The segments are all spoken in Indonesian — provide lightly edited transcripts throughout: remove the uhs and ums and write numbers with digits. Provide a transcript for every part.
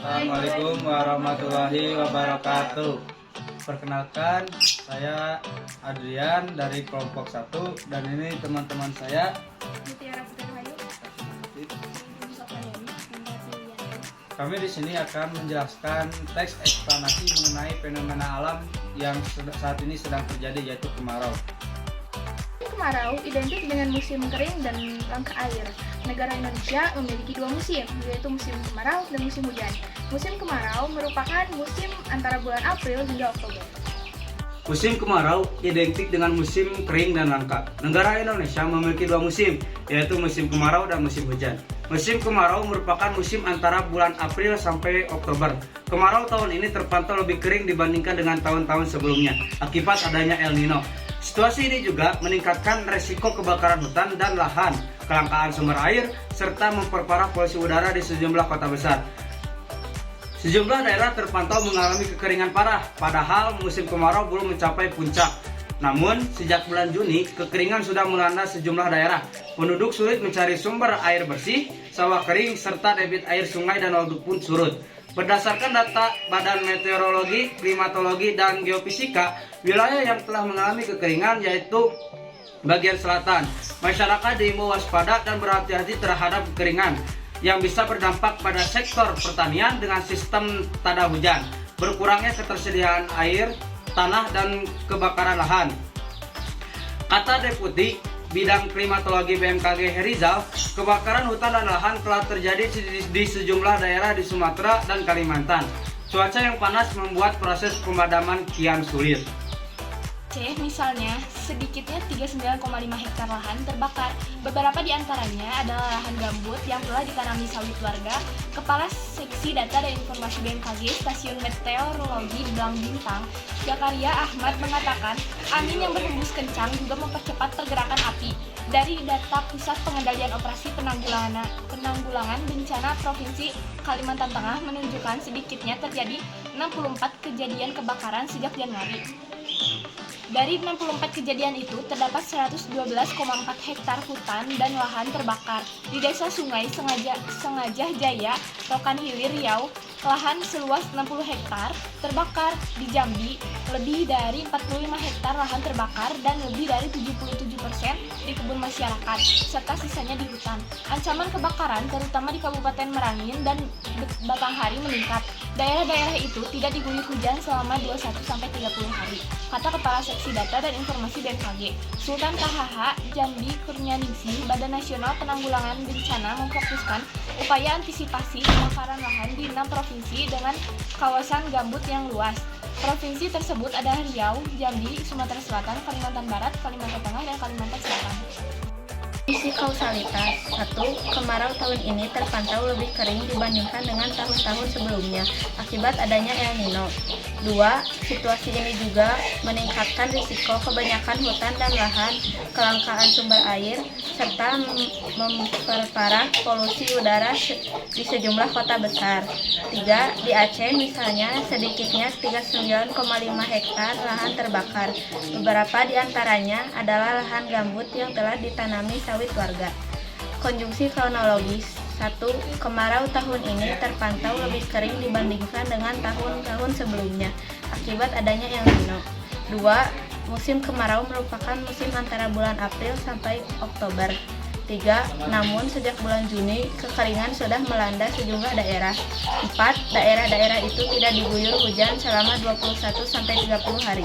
Assalamualaikum warahmatullahi wabarakatuh. Perkenalkan, saya Adrian dari kelompok 1 dan ini teman-teman saya. Kami di sini akan menjelaskan teks eksplanasi mengenai fenomena alam yang saat ini sedang terjadi, yaitu kemarau. Kemarau identik dengan musim kering dan langka air. Negara Indonesia memiliki dua musim, yaitu musim kemarau dan musim hujan. Musim kemarau merupakan musim antara bulan April hingga Oktober. Musim kemarau identik dengan musim kering dan langka. Negara Indonesia memiliki dua musim, yaitu musim kemarau dan musim hujan. Musim kemarau merupakan musim antara bulan April sampai Oktober. Kemarau tahun ini terpantau lebih kering dibandingkan dengan tahun-tahun sebelumnya, akibat adanya El Nino. Situasi ini juga meningkatkan resiko kebakaran hutan dan lahan, kelangkaan sumber air, serta memperparah polusi udara di sejumlah kota besar. Sejumlah daerah terpantau mengalami kekeringan parah, padahal musim kemarau belum mencapai puncak. Namun, sejak bulan Juni, kekeringan sudah melanda sejumlah daerah. Penduduk sulit mencari sumber air bersih, sawah kering, serta debit air sungai dan waduk pun surut. Berdasarkan data Badan Meteorologi, Klimatologi, dan Geofisika, wilayah yang telah mengalami kekeringan yaitu bagian selatan. Masyarakat diimbau waspada dan berhati-hati terhadap kekeringan yang bisa berdampak pada sektor pertanian dengan sistem tada hujan, berkurangnya ketersediaan air, tanah, dan kebakaran lahan. Kata Deputi Bidang Klimatologi BMKG Herizal, kebakaran hutan dan lahan telah terjadi di sejumlah daerah di Sumatera dan Kalimantan. Cuaca yang panas membuat proses pemadaman kian sulit. Misalnya, sedikitnya 39,5 hektar lahan terbakar. Beberapa di antaranya adalah lahan gambut yang telah ditanami sawit warga. Kepala Seksi Data dan Informasi BMKG Stasiun Meteorologi Belang Bintang, Zakaria Ahmad mengatakan, angin yang berhembus kencang juga mempercepat pergerakan api. Dari data Pusat Pengendalian Operasi Penanggulangan Bencana Provinsi Kalimantan Tengah menunjukkan sedikitnya terjadi 64 kejadian kebakaran sejak Januari. Dari 64 kejadian itu, terdapat 112,4 hektar hutan dan lahan terbakar. Di Desa Sungai Sengajah Jaya, Rokan Hilir, Riau, lahan seluas 60 hektar terbakar. Di Jambi, lebih dari 45 hektar lahan terbakar dan lebih dari 77% di kebun masyarakat, serta sisanya di hutan. Ancaman kebakaran, terutama di Kabupaten Merangin dan Batanghari, meningkat. Daerah-daerah itu tidak diguyur hujan selama 21-30 hari, kata Kepala Seksi Data dan Informasi BMKG. Sultan KHH Jambi Kurnianingsih, Badan Nasional Penanggulangan Bencana memfokuskan upaya antisipasi kebakaran lahan di 6 provinsi dengan kawasan gambut yang luas. Provinsi tersebut adalah Riau, Jambi, Sumatera Selatan, Kalimantan Barat, Kalimantan Tengah, dan Kalimantan Selatan. Isi kausalitas. 1. Kemarau tahun ini terpantau lebih kering dibandingkan dengan tahun-tahun sebelumnya akibat adanya El Nino. 2. Situasi ini juga meningkatkan risiko kebanyakan hutan dan lahan, kelangkaan sumber air, serta memperparah polusi udara di sejumlah kota besar. 3. Di Aceh misalnya, sedikitnya 39,5 hektar lahan terbakar. Beberapa di antaranya adalah lahan gambut yang telah ditanami sawit warga. Konjungsi kronologis. 1. Kemarau tahun ini terpantau lebih kering dibandingkan dengan tahun-tahun sebelumnya akibat adanya El Nino. 2. Musim kemarau merupakan musim antara bulan April sampai Oktober. 3. Namun sejak bulan Juni, kekeringan sudah melanda sejumlah daerah. 4. Daerah-daerah itu tidak diguyur hujan selama 21-30 hari.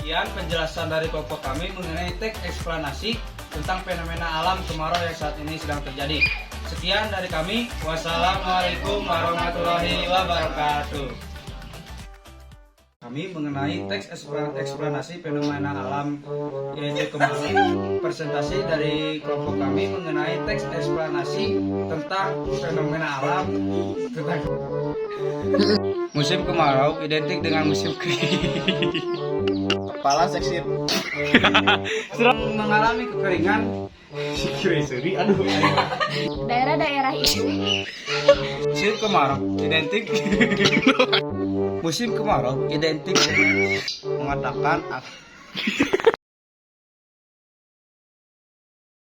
Sekian penjelasan dari kelompok kami mengenai teks eksplanasi tentang fenomena alam kemarau yang saat ini sedang terjadi. Sekian dari kami. Wassalamualaikum warahmatullahi wabarakatuh. Kami mengenai teks eksplanasi fenomena alam yaitu kemarau. Presentasi dari kelompok kami mengenai teks eksplanasi tentang fenomena alam tentang musim kemarau identik dengan musim kering. Kepala Seksi mengalami kekeringan. Daerah-daerah itu Musim kemarau identik mengatakan